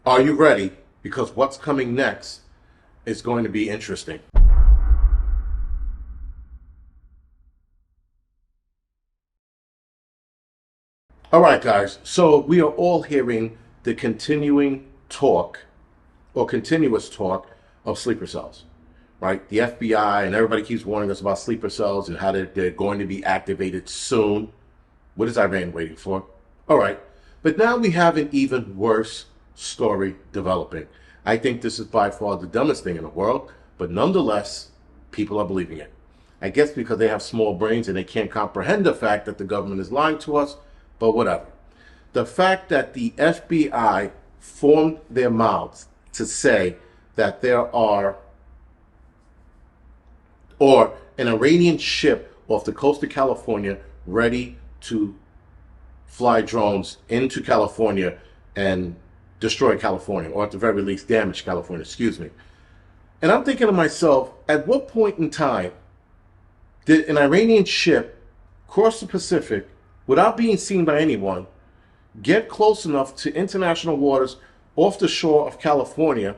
Are you ready? Because what's coming next is going to be interesting. All right, guys. So we are all hearing the continuing talk or continuous talk of sleeper cells, right? The FBI and everybody keeps warning us about sleeper cells and how they're going to be activated soon. What is Iran waiting for? All right. But now we have an even worse story developing. I think this is by far the dumbest thing in the world, but nonetheless, people are believing it. I guess because they have small brains and they can't comprehend the fact that the government is lying to us, but whatever. The fact that the FBI formed their mouths to say that there are, or an Iranian ship off the coast of California ready to fly drones into California and destroy California, or at the very least damage California, excuse me. And I'm thinking to myself, at what point in time did an Iranian ship cross the Pacific without being seen by anyone, get close enough to international waters off the shore of California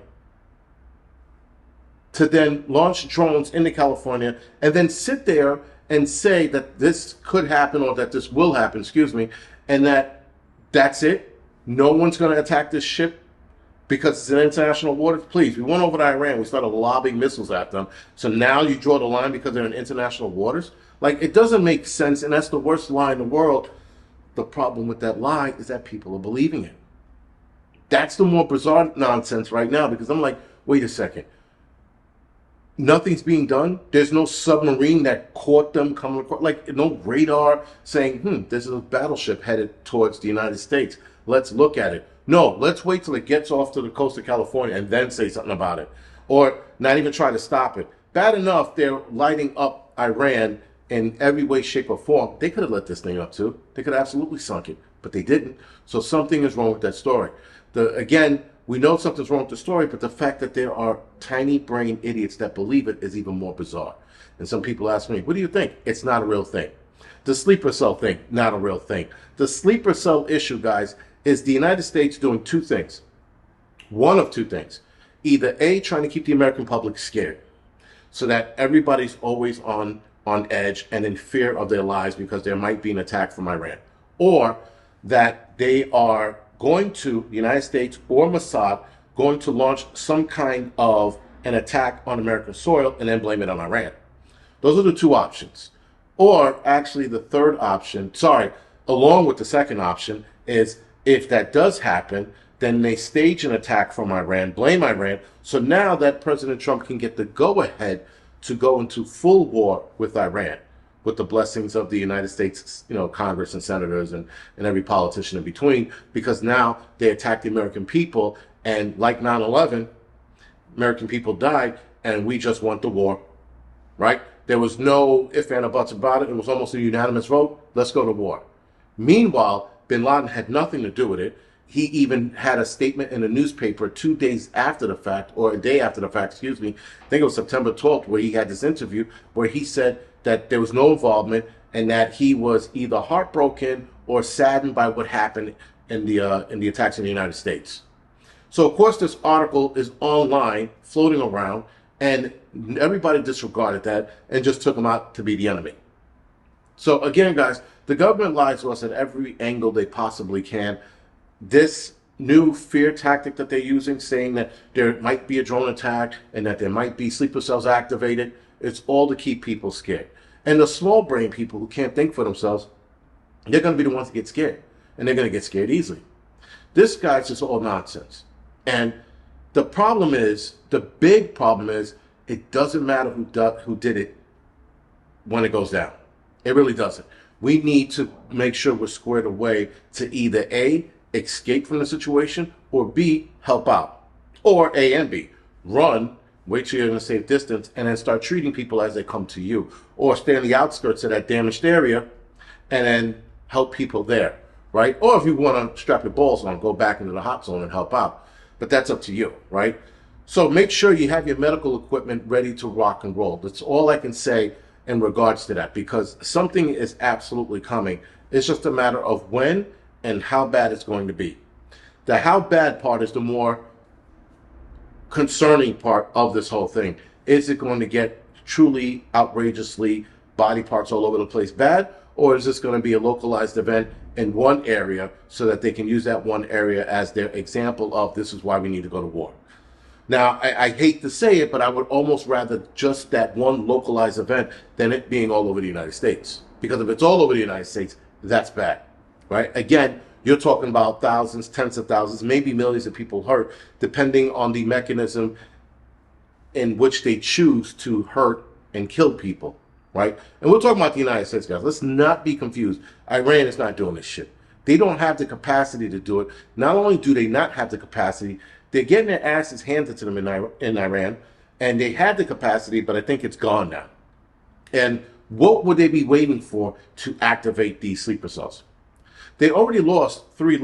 to then launch drones into California and then sit there and say that this could happen or that this will happen, excuse me, and that's it? No one's going to attack this ship because it's in international waters? Please, we went over to Iran. We started lobbing missiles at them. So now you draw the line because they're in international waters? Like, it doesn't make sense, and that's the worst lie in the world. The problem with that lie is that people are believing it. That's the more bizarre nonsense right now, because I'm like, wait a second. Nothing's being done. There's no submarine that caught them coming across, like no radar saying, this is a battleship headed towards the United States. Let's look at it. No, let's wait till it gets off to the coast of California and then say something about it. Or not even try to stop it. Bad enough they're lighting up Iran in every way, shape, or form. They could have let this thing up too. They could have absolutely sunk it, but they didn't. So something is wrong with that story. Again, we know something's wrong with the story, but the fact that there are tiny brain idiots that believe it is even more bizarre. And some people ask me, what do you think? It's not a real thing. The sleeper cell thing, not a real thing. The sleeper cell issue, guys, is the United States doing two things. One of two things. Either A, trying to keep the American public scared so that everybody's always on edge and in fear of their lives because there might be an attack from Iran. Or that they are going to, the United States or Mossad, going to launch some kind of an attack on American soil and then blame it on Iran. Those are the two options. Or actually the third option, along with the second option, is if that does happen, then they stage an attack from Iran, blame Iran, so now that President Trump can get the go-ahead to go into full war with Iran, with the blessings of the United States, Congress and senators and every politician in between, because now they attacked the American people, and like 9/11, American people died, and we just want the war, right? There was no ifs, ands, or buts about it. It was almost a unanimous vote. Let's go to war. Meanwhile, bin Laden had nothing to do with it. He even had a statement in a newspaper 2 days after the fact, or a day after the fact, excuse me. I think it was September 12th, where he had this interview where he said that there was no involvement and that he was either heartbroken or saddened by what happened in the attacks in the United States. So, of course, this article is online, floating around, and everybody disregarded that and just took him out to be the enemy. So, again, guys, the government lies to us at every angle they possibly can. This new fear tactic that they're using, saying that there might be a drone attack and that there might be sleeper cells activated, it's all to keep people scared. And the small brain people who can't think for themselves, they're going to be the ones that get scared. And they're going to get scared easily. This guy's just all nonsense. And the problem is, the big problem is, it doesn't matter who did it when it goes down. It really doesn't. We need to make sure we're squared away to either A, escape from the situation, or B, help out. Or A and B, run, wait till you're in a safe distance, and then start treating people as they come to you. Or stay on the outskirts of that damaged area and then help people there, right? Or if you want to strap your balls on, go back into the hot zone and help out. But that's up to you, right? So make sure you have your medical equipment ready to rock and roll. That's all I can say in regards to that, because something is absolutely coming. It's just a matter of when and how bad it's going to be. The how bad part is the more concerning part of this whole thing. Is it going to get truly outrageously body parts all over the place bad, or is this going to be a localized event in one area so that they can use that one area as their example of this is why we need to go to war? Now, I hate to say it, but I would almost rather just that one localized event than it being all over the United States. Because if it's all over the United States, that's bad, right? Again, you're talking about thousands, tens of thousands, maybe millions of people hurt, depending on the mechanism in which they choose to hurt and kill people, right? And we're talking about the United States, guys. Let's not be confused. Iran is not doing this shit. They don't have the capacity to do it. Not only do they not have the capacity, they're getting their asses handed to them in Iran, and they had the capacity, but I think it's gone now. And what would they be waiting for to activate these sleeper cells? They already lost two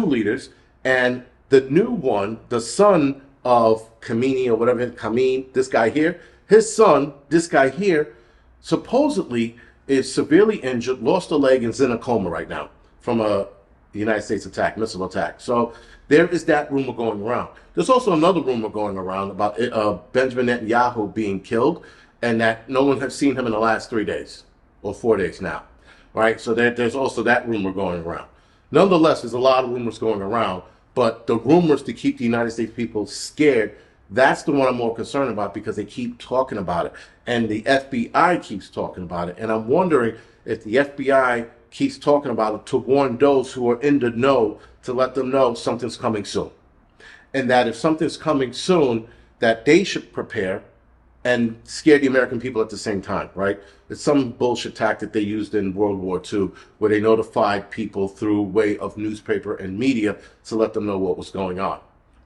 leaders, and the new one, the son of Khamenei or whatever, Khamenei, this guy here, his son, this guy here, supposedly is severely injured, lost a leg, and is in a coma right now from a United States missile attack. So there is that rumor going around. There's also another rumor going around about Benjamin Netanyahu being killed, and that no one has seen him in the last 3 days or 4 days now, right? So there's also that rumor going around. Nonetheless, there's a lot of rumors going around, but the rumors to keep the United States people scared, that's the one I'm more concerned about, because they keep talking about it, and the FBI keeps talking about it, and I'm wondering if the FBI keeps talking about it to warn those who are in the know, to let them know something's coming soon. And that if something's coming soon, that they should prepare and scare the American people at the same time, right? It's some bullshit tactic they used in World War II, where they notified people through way of newspaper and media to let them know what was going on.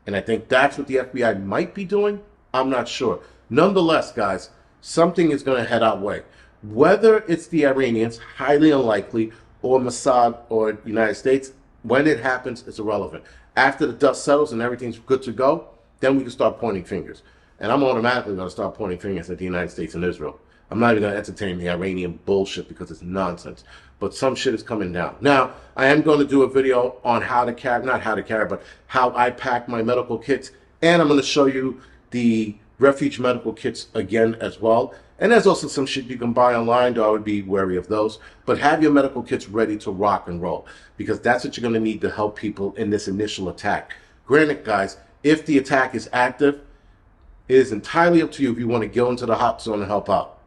And I think that's what the FBI might be doing. I'm not sure. Nonetheless, guys, something is going to head our way. Whether it's the Iranians, highly unlikely, or Mossad or United States, when it happens, it's irrelevant. After the dust settles and everything's good to go, then we can start pointing fingers. And I'm automatically going to start pointing fingers at the United States and Israel. I'm not even going to entertain the Iranian bullshit because it's nonsense. But some shit is coming down. Now, I am going to do a video on how to carry, not how to carry, but how I pack my medical kits. And I'm going to show you the refuge medical kits again as well. And there's also some shit you can buy online, though I would be wary of those. But have your medical kits ready to rock and roll, because that's what you're going to need to help people in this initial attack. Granted, guys, if the attack is active, it is entirely up to you if you want to go into the hot zone and help out.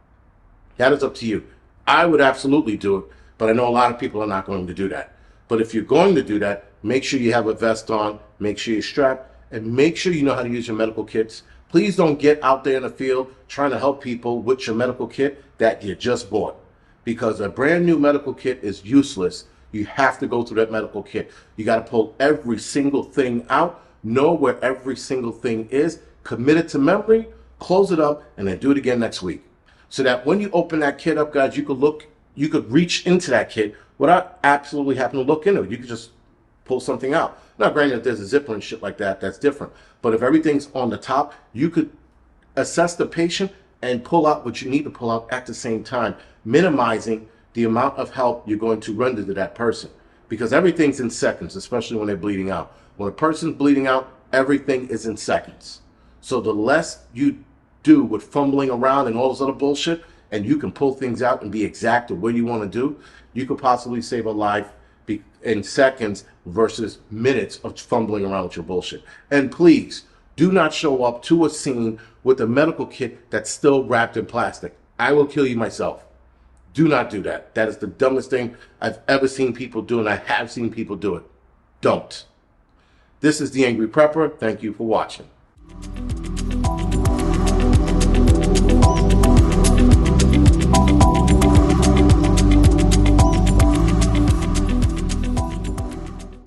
That is up to you. I would absolutely do it, but I know a lot of people are not going to do that. But if you're going to do that, make sure you have a vest on, make sure you're strapped, and make sure you know how to use your medical kits. Please don't get out there in the field trying to help people with your medical kit that you just bought, because a brand new medical kit is useless. You have to go through that medical kit. You got to pull every single thing out, know where every single thing is, commit it to memory, close it up, and then do it again next week. So that when you open that kit up, guys, you could reach into that kit without absolutely having to look into it. You could just pull something out. Now, granted, if there's a zipper and shit like that, that's different. But if everything's on the top, you could assess the patient and pull out what you need to pull out at the same time, minimizing the amount of help you're going to render to that person. Because everything's in seconds, especially when they're bleeding out. When a person's bleeding out, everything is in seconds. So the less you do with fumbling around and all this other bullshit, and you can pull things out and be exact to what you want to do, you could possibly save a life in seconds versus minutes of fumbling around with your bullshit. And please, do not show up to a scene with a medical kit that's still wrapped in plastic. I will kill you myself. Do not do that. That is the dumbest thing I've ever seen people do, and I have seen people do it. Don't. This is the Angry Prepper. Thank you for watching.